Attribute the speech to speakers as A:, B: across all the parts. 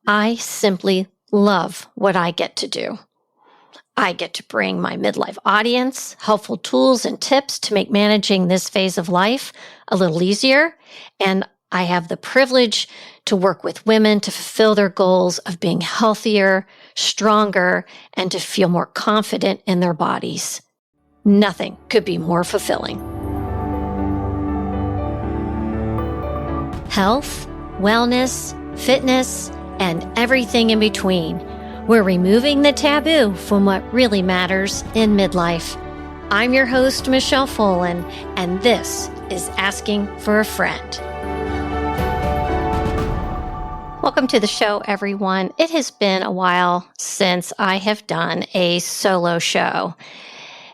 A: I simply love what I get to do. I get to bring my midlife audience helpful tools and tips to make managing this phase of life a little easier. And I have the privilege to work with women to fulfill their goals of being healthier, stronger, and to feel more confident in their bodies. Nothing could be more fulfilling. Health, wellness, fitness, and everything in between. We're removing the taboo from what really matters in midlife. I'm your host, Michele Folan, and this is Asking for a Friend. Welcome to the show, everyone. It has been a while since I have done a solo show.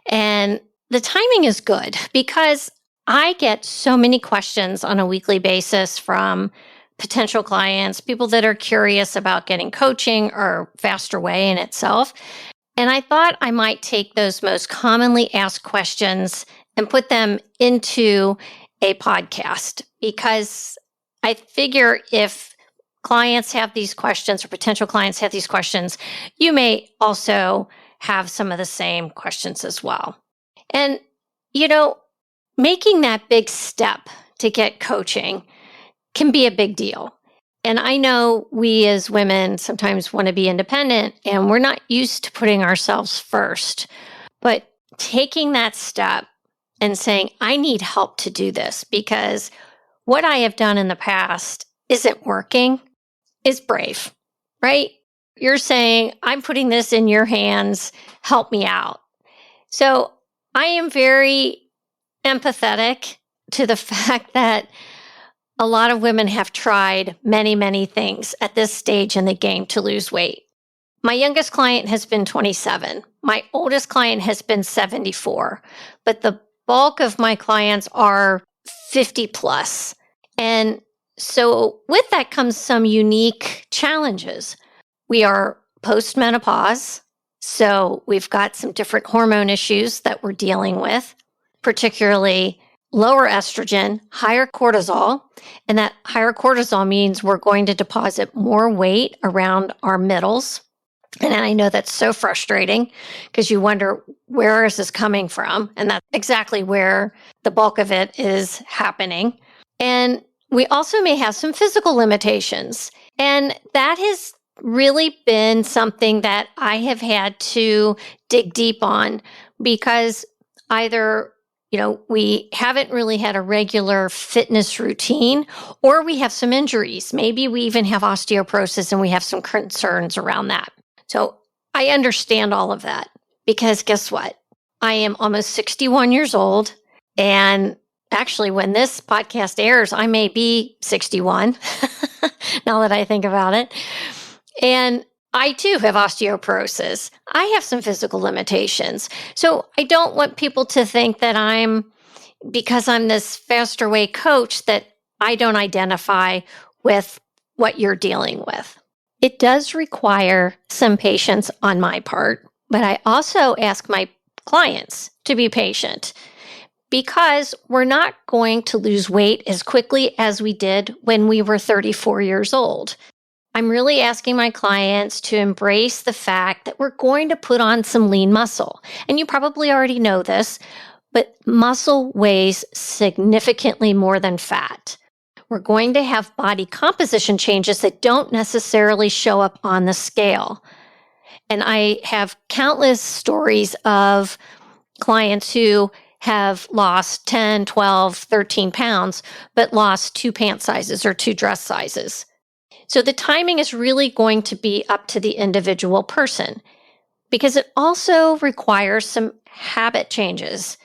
A: And the timing is good because I get so many questions on a weekly basis from potential clients, people that are curious about getting coaching or Faster Way in itself. And I thought I might take those most commonly asked questions and put them into a podcast because I figure if clients have these questions or potential clients have these questions, you may also have some of the same questions as well. And, making that big step to get coaching can be a big deal. And I know we as women sometimes want to be independent and we're not used to putting ourselves first. But taking that step and saying, I need help to do this because what I have done in the past isn't working is brave, right? You're saying, I'm putting this in your hands, help me out. So I am very empathetic to the fact that a lot of women have tried many, many things at this stage in the game to lose weight. My youngest client has been 27. My oldest client has been 74. But the bulk of my clients are 50 plus. And so with that comes some unique challenges. We are post-menopause, so we've got some different hormone issues that we're dealing with, particularly lower estrogen, higher cortisol. And that higher cortisol means we're going to deposit more weight around our middles. And I know that's so frustrating because you wonder, where is this coming from? And that's exactly where the bulk of it is happening. And we also may have some physical limitations. And that has really been something that I have had to dig deep on because either we haven't really had a regular fitness routine, or we have some injuries. Maybe we even have osteoporosis and we have some concerns around that. So I understand all of that because guess what? I am almost 61 years old. And actually, when this podcast airs, I may be 61 now that I think about it. And I too have osteoporosis. I have some physical limitations. So I don't want people to think that because I'm this Faster Way coach, that I don't identify with what you're dealing with. It does require some patience on my part, but I also ask my clients to be patient because we're not going to lose weight as quickly as we did when we were 34 years old. I'm really asking my clients to embrace the fact that we're going to put on some lean muscle. And you probably already know this, but muscle weighs significantly more than fat. We're going to have body composition changes that don't necessarily show up on the scale. And I have countless stories of clients who have lost 10, 12, 13 pounds, but lost 2 pant sizes or 2 dress sizes. So the timing is really going to be up to the individual person because it also requires some habit changes.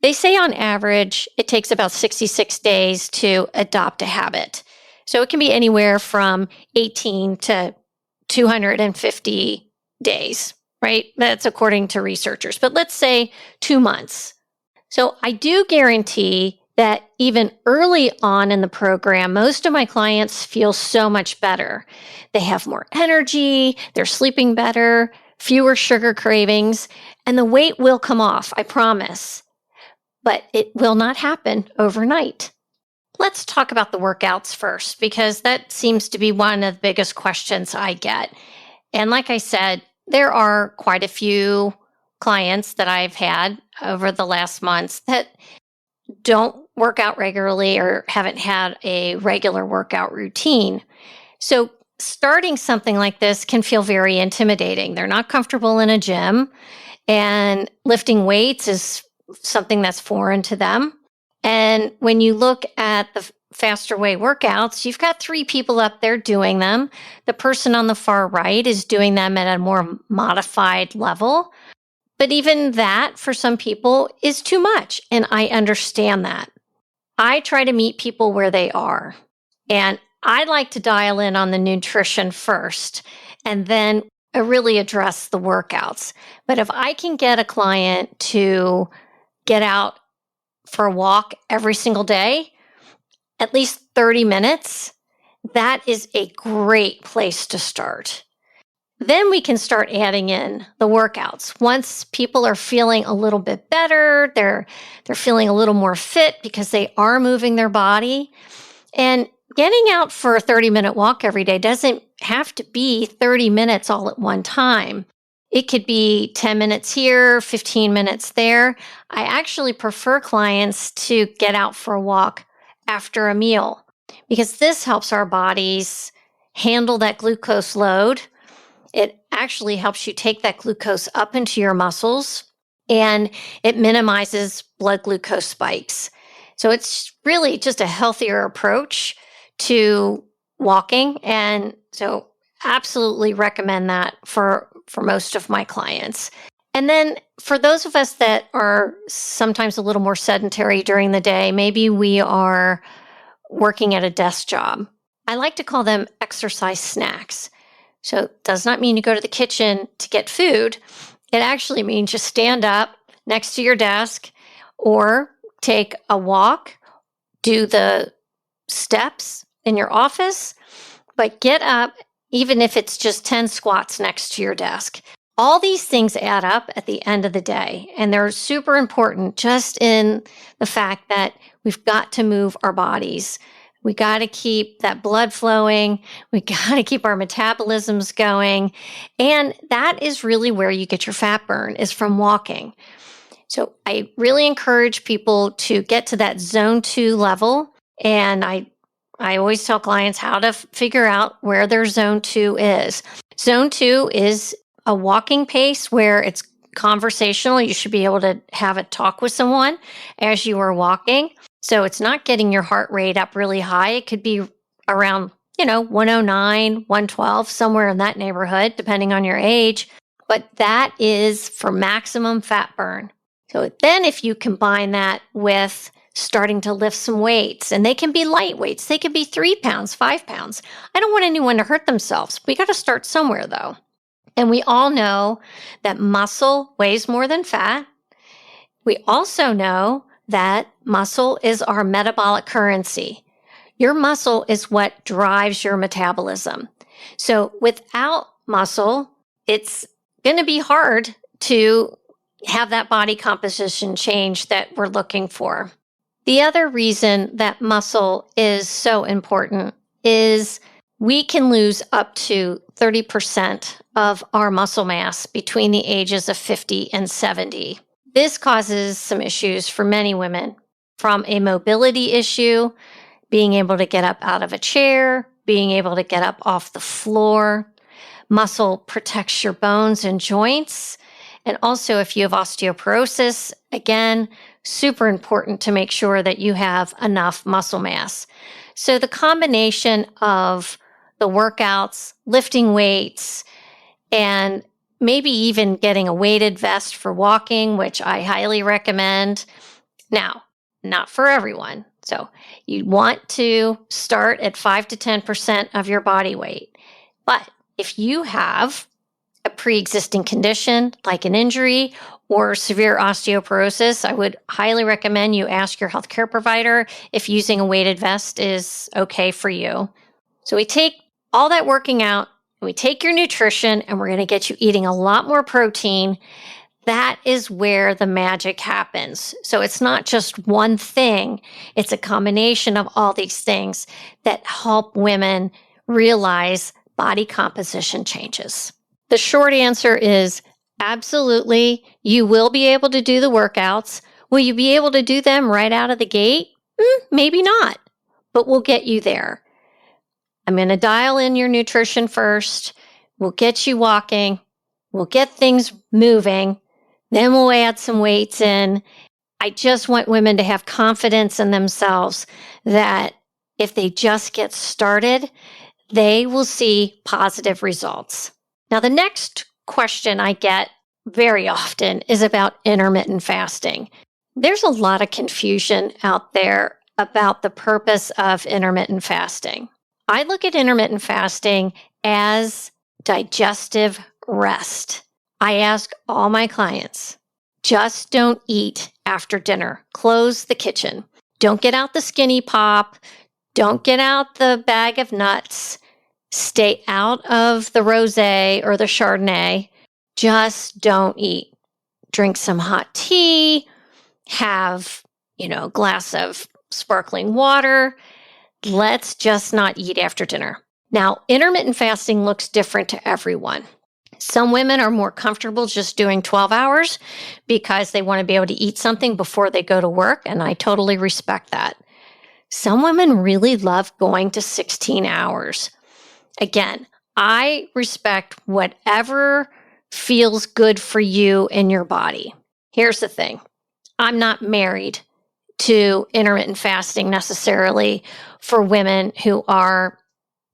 A: They say on average, it takes about 66 days to adopt a habit. So it can be anywhere from 18 to 250 days, right? That's according to researchers. But let's say 2 months. So I do guarantee that even early on in the program, most of my clients feel so much better. They have more energy, they're sleeping better, fewer sugar cravings, and the weight will come off, I promise. But it will not happen overnight. Let's talk about the workouts first, because that seems to be one of the biggest questions I get. And like I said, there are quite a few clients that I've had over the last months that don't work out regularly or haven't had a regular workout routine. So starting something like this can feel very intimidating. They're not comfortable in a gym, and lifting weights is something that's foreign to them. And when you look at the faster way workouts, you've got 3 people up there doing them. The person on the far right is doing them at a more modified level. But even that, for some people, is too much. And I understand that. I try to meet people where they are. And I like to dial in on the nutrition first and then really address the workouts. But if I can get a client to get out for a walk every single day, at least 30 minutes, that is a great place to start. Then we can start adding in the workouts. Once people are feeling a little bit better, they're feeling a little more fit because they are moving their body. And getting out for a 30-minute walk every day doesn't have to be 30 minutes all at one time. It could be 10 minutes here, 15 minutes there. I actually prefer clients to get out for a walk after a meal because this helps our bodies handle that glucose load. It actually helps you take that glucose up into your muscles, and it minimizes blood glucose spikes. So it's really just a healthier approach to walking. And so absolutely recommend that for most of my clients. And then for those of us that are sometimes a little more sedentary during the day, maybe we are working at a desk job. I like to call them exercise snacks. So it does not mean you go to the kitchen to get food. It actually means you stand up next to your desk or take a walk, do the steps in your office, but get up, even if it's just 10 squats next to your desk. All these things add up at the end of the day, and they're super important just in the fact that we've got to move our bodies. We got to keep that blood flowing. We got to keep our metabolisms going. And that is really where you get your fat burn, is from walking. So I really encourage people to get to that zone 2 level. And I always tell clients how to figure out where their zone 2 is. Zone 2 is a walking pace where it's conversational. You should be able to have a talk with someone as you are walking. So it's not getting your heart rate up really high. It could be around, 109, 112, somewhere in that neighborhood, depending on your age. But that is for maximum fat burn. So then if you combine that with starting to lift some weights, and they can be light weights, they can be 3 pounds, 5 pounds. I don't want anyone to hurt themselves. We got to start somewhere though. And we all know that muscle weighs more than fat. We also know that muscle is our metabolic currency. Your muscle is what drives your metabolism. So without muscle, it's going to be hard to have that body composition change that we're looking for. The other reason that muscle is so important is we can lose up to 30% of our muscle mass between the ages of 50 and 70. This causes some issues for many women, from a mobility issue, being able to get up out of a chair, being able to get up off the floor. Muscle protects your bones and joints. And also, if you have osteoporosis, again, super important to make sure that you have enough muscle mass. So the combination of the workouts, lifting weights, and maybe even getting a weighted vest for walking, which I highly recommend. Now, not for everyone. So you want to start at 5 to 10% of your body weight. But if you have a pre-existing condition like an injury or severe osteoporosis, I would highly recommend you ask your healthcare provider if using a weighted vest is okay for you. So we take all that working out, we take your nutrition, and we're going to get you eating a lot more protein, That is where the magic happens. So it's not just one thing, it's a combination of all these things that help women realize body composition changes. The short answer is absolutely, you will be able to do the workouts. Will you be able to do them right out of the gate? Maybe not, but we'll get you there. I'm going to dial in your nutrition first. We'll get you walking. We'll get things moving. Then we'll add some weights in. I just want women to have confidence in themselves that if they just get started, they will see positive results. Now, the next question I get very often is about intermittent fasting. There's a lot of confusion out there about the purpose of intermittent fasting. I look at intermittent fasting as digestive rest. I ask all my clients, just don't eat after dinner. Close the kitchen. Don't get out the Skinny Pop. Don't get out the bag of nuts. Stay out of the rosé or the Chardonnay. Just don't eat. Drink some hot tea. Have, a glass of sparkling water. Let's just not eat after dinner. Now, intermittent fasting looks different to everyone. Some women are more comfortable just doing 12 hours because they want to be able to eat something before they go to work, and I totally respect that. Some women really love going to 16 hours. Again, I respect whatever feels good for you and your body. Here's the thing. I'm not married to intermittent fasting necessarily for women who are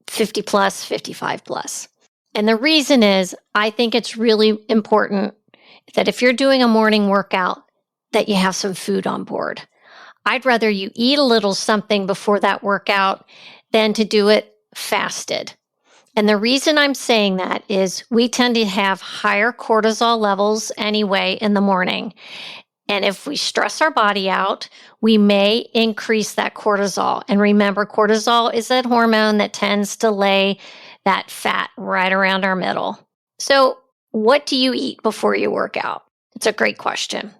A: 50 plus, 55 plus. And the reason is I think it's really important that if you're doing a morning workout, that you have some food on board. I'd rather you eat a little something before that workout than to do it fasted. And the reason I'm saying that is we tend to have higher cortisol levels anyway in the morning. And if we stress our body out, we may increase that cortisol. And remember, cortisol is that hormone that tends to lay that fat right around our middle. So what do you eat before you work out? It's a great question.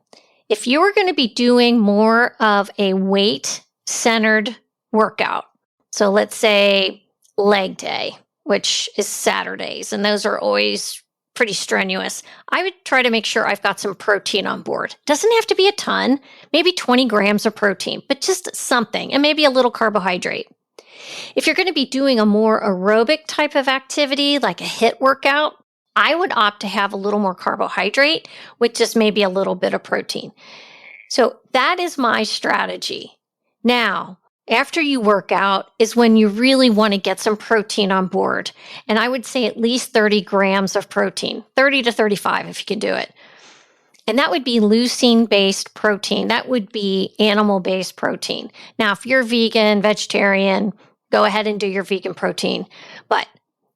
A: If you are going to be doing more of a weight-centered workout, so let's say leg day, which is Saturdays, and those are always pretty strenuous, I would try to make sure I've got some protein on board. Doesn't have to be a ton, maybe 20 grams of protein, but just something, and maybe a little carbohydrate. If you're going to be doing a more aerobic type of activity, like a HIIT workout, I would opt to have a little more carbohydrate with just maybe a little bit of protein. So that is my strategy. Now, after you work out is when you really want to get some protein on board. And I would say at least 30 grams of protein, 30 to 35 if you can do it. And that would be leucine-based protein. That would be animal-based protein. Now, if you're vegan, vegetarian, go ahead and do your vegan protein. But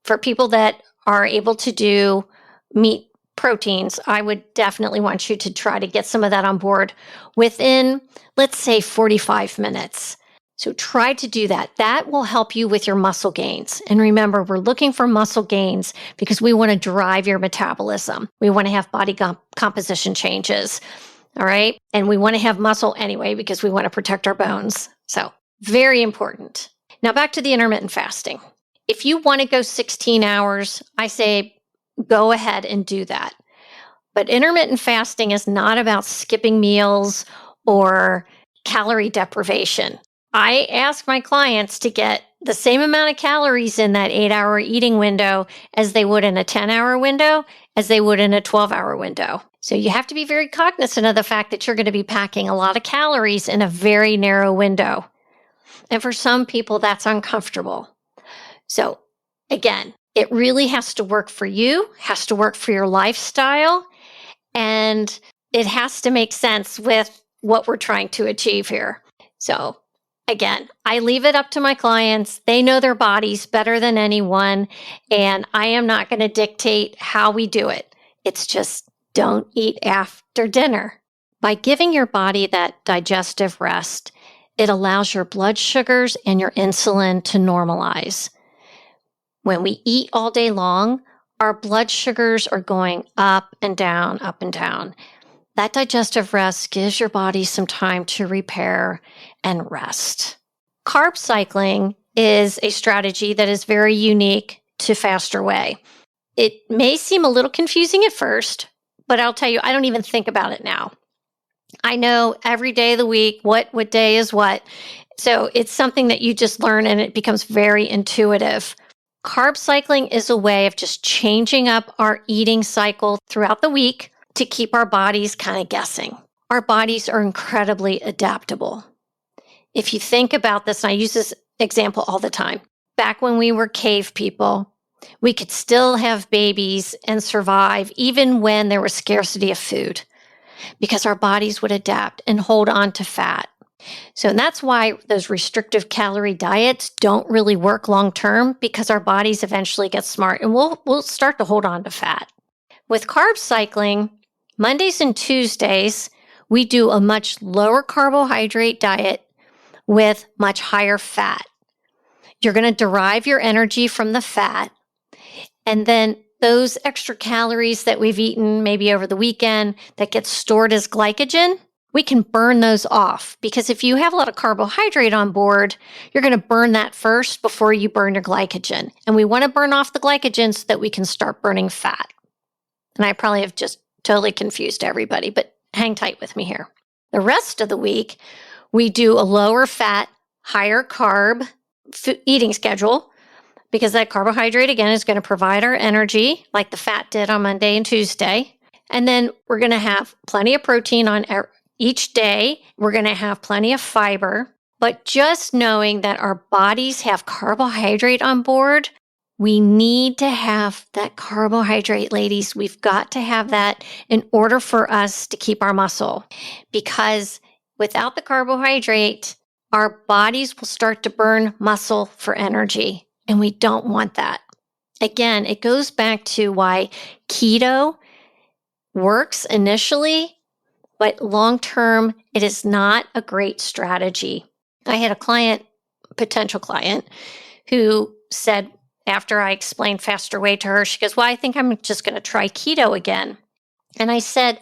A: for people that are able to do meat proteins, I would definitely want you to try to get some of that on board within, let's say, 45 minutes. So try to do that. That will help you with your muscle gains. And remember, we're looking for muscle gains because we want to drive your metabolism. We want to have body composition changes. All right. And we want to have muscle anyway because we want to protect our bones. So very important. Now back to the intermittent fasting. If you want to go 16 hours, I say go ahead and do that. But intermittent fasting is not about skipping meals or calorie deprivation. I ask my clients to get the same amount of calories in that 8-hour eating window as they would in a 10-hour window, as they would in a 12-hour window. So you have to be very cognizant of the fact that you're going to be packing a lot of calories in a very narrow window. And for some people, that's uncomfortable. So again, it really has to work for you, has to work for your lifestyle, and it has to make sense with what we're trying to achieve here. So again, I leave it up to my clients. They know their bodies better than anyone, and I am not going to dictate how we do it. It's just don't eat after dinner. By giving your body that digestive rest, it allows your blood sugars and your insulin to normalize. When we eat all day long, our blood sugars are going up and down, up and down. That digestive rest gives your body some time to repair and rest. Carb cycling is a strategy that is very unique to Faster Way. It may seem a little confusing at first, but I'll tell you, I don't even think about it now. I know every day of the week what day is what. So it's something that you just learn and it becomes very intuitive. Carb cycling is a way of just changing up our eating cycle throughout the week to keep our bodies kind of guessing. Our bodies are incredibly adaptable. If you think about this, and I use this example all the time, back when we were cave people, we could still have babies and survive even when there was scarcity of food because our bodies would adapt and hold on to fat. So that's why those restrictive calorie diets don't really work long term because our bodies eventually get smart and we'll start to hold on to fat. With carb cycling, Mondays and Tuesdays, we do a much lower carbohydrate diet with much higher fat. You're going to derive your energy from the fat, and then those extra calories that we've eaten maybe over the weekend that get stored as glycogen, we can burn those off because if you have a lot of carbohydrate on board, you're going to burn that first before you burn your glycogen. And we want to burn off the glycogen so that we can start burning fat. And I probably have just totally confused everybody, but hang tight with me here. The rest of the week, we do a lower fat, higher carb eating schedule because that carbohydrate, again, is going to provide our energy like the fat did on Monday and Tuesday. And then we're going to have plenty of protein on each day. We're going to have plenty of fiber. But just knowing that our bodies have carbohydrate on board, we need to have that carbohydrate, ladies. We've got to have that in order for us to keep our muscle. Because without the carbohydrate, our bodies will start to burn muscle for energy. And we don't want that. Again, it goes back to why keto works initially, but long-term, it is not a great strategy. I had a potential client, who said after I explained Faster Way to her, she goes, well, I think I'm just going to try keto again. And I said,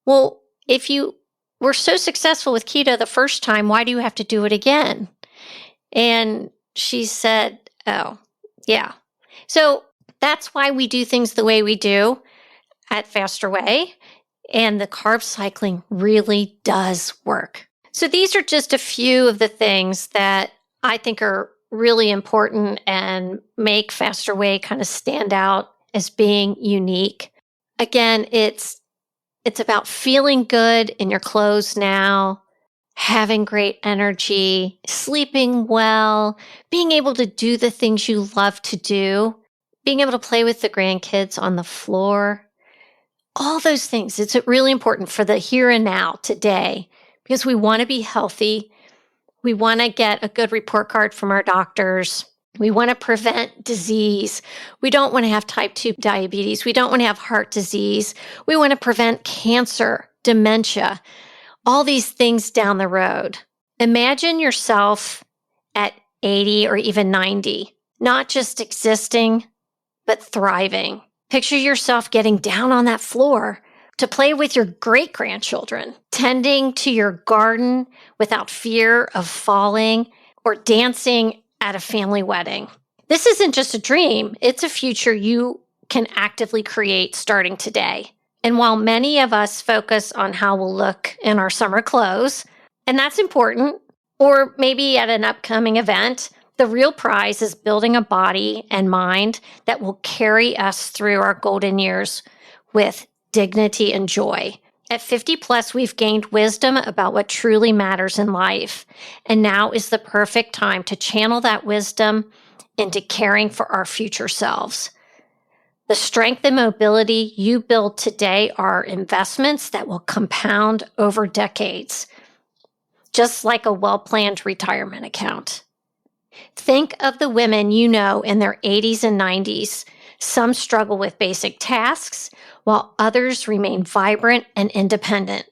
A: well, if you were so successful with keto the first time, why do you have to do it again? And she said, oh, yeah. So that's why we do things the way we do at Faster Way. And the carb cycling really does work. So these are just a few of the things that I think are really important and make Faster Way kind of stand out as being unique. Again, it's about feeling good in your clothes now, having great energy, sleeping well, being able to do the things you love to do, being able to play with the grandkids on the floor. All those things. It's really important for the here and now, today, because we want to be healthy. We want to get a good report card from our doctors. We want to prevent disease. We don't want to have type 2 diabetes. We don't want to have heart disease. We want to prevent cancer, dementia, all these things down the road. Imagine yourself at 80 or even 90, not just existing, but thriving. Picture yourself getting down on that floor to play with your great-grandchildren, tending to your garden without fear of falling, or dancing at a family wedding. This isn't just a dream. It's a future you can actively create starting today. And while many of us focus on how we'll look in our summer clothes, and that's important, or maybe at an upcoming event, the real prize is building a body and mind that will carry us through our golden years with dignity and joy. At 50 plus, we've gained wisdom about what truly matters in life. And now is the perfect time to channel that wisdom into caring for our future selves. The strength and mobility you build today are investments that will compound over decades, just like a well-planned retirement account. Think of the women you know in their 80s and 90s. Some struggle with basic tasks, while others remain vibrant and independent.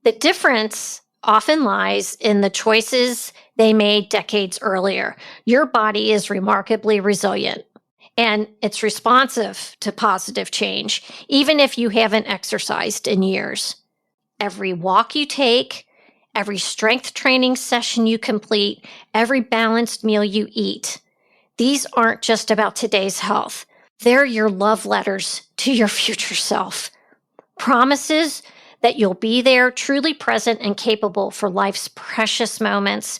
A: The difference often lies in the choices they made decades earlier. Your body is remarkably resilient. and it's responsive to positive change, even if you haven't exercised in years. Every walk you take, every strength training session you complete, every balanced meal you eat, these aren't just about today's health. They're your love letters to your future self. Promises that you'll be there, truly present and capable for life's precious moments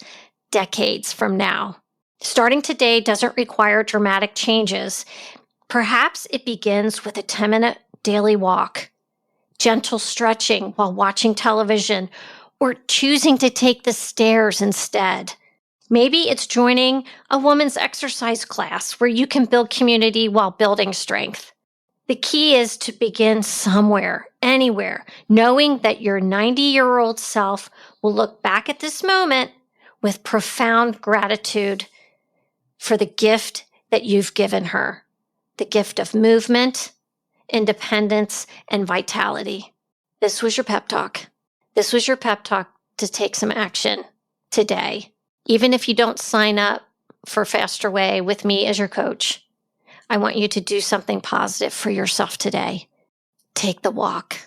A: decades from now. Starting today doesn't require dramatic changes. Perhaps it begins with a 10-minute daily walk, gentle stretching while watching television, or choosing to take the stairs instead. Maybe it's joining a woman's exercise class where you can build community while building strength. The key is to begin somewhere, anywhere, knowing that your 90-year-old self will look back at this moment with profound gratitude for the gift that you've given her, the gift of movement, independence, and vitality. This was your pep talk. This was your pep talk to take some action today. Even if you don't sign up for Faster Way with me as your coach, I want you to do something positive for yourself today. Take the walk.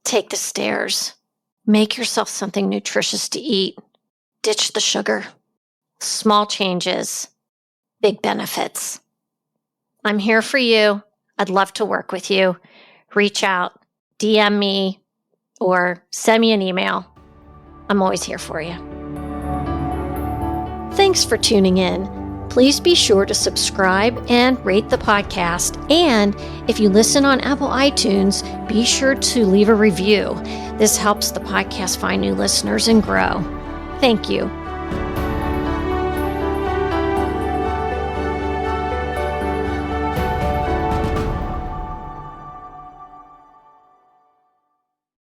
A: Take the stairs. Make yourself something nutritious to eat. Ditch the sugar. Small changes, big benefits. I'm here for you. I'd love to work with you. Reach out, DM me, or send me an email. I'm always here for you. Thanks for tuning in. Please be sure to subscribe and rate the podcast. And if you listen on Apple iTunes, be sure to leave a review. This helps the podcast find new listeners and grow. Thank you.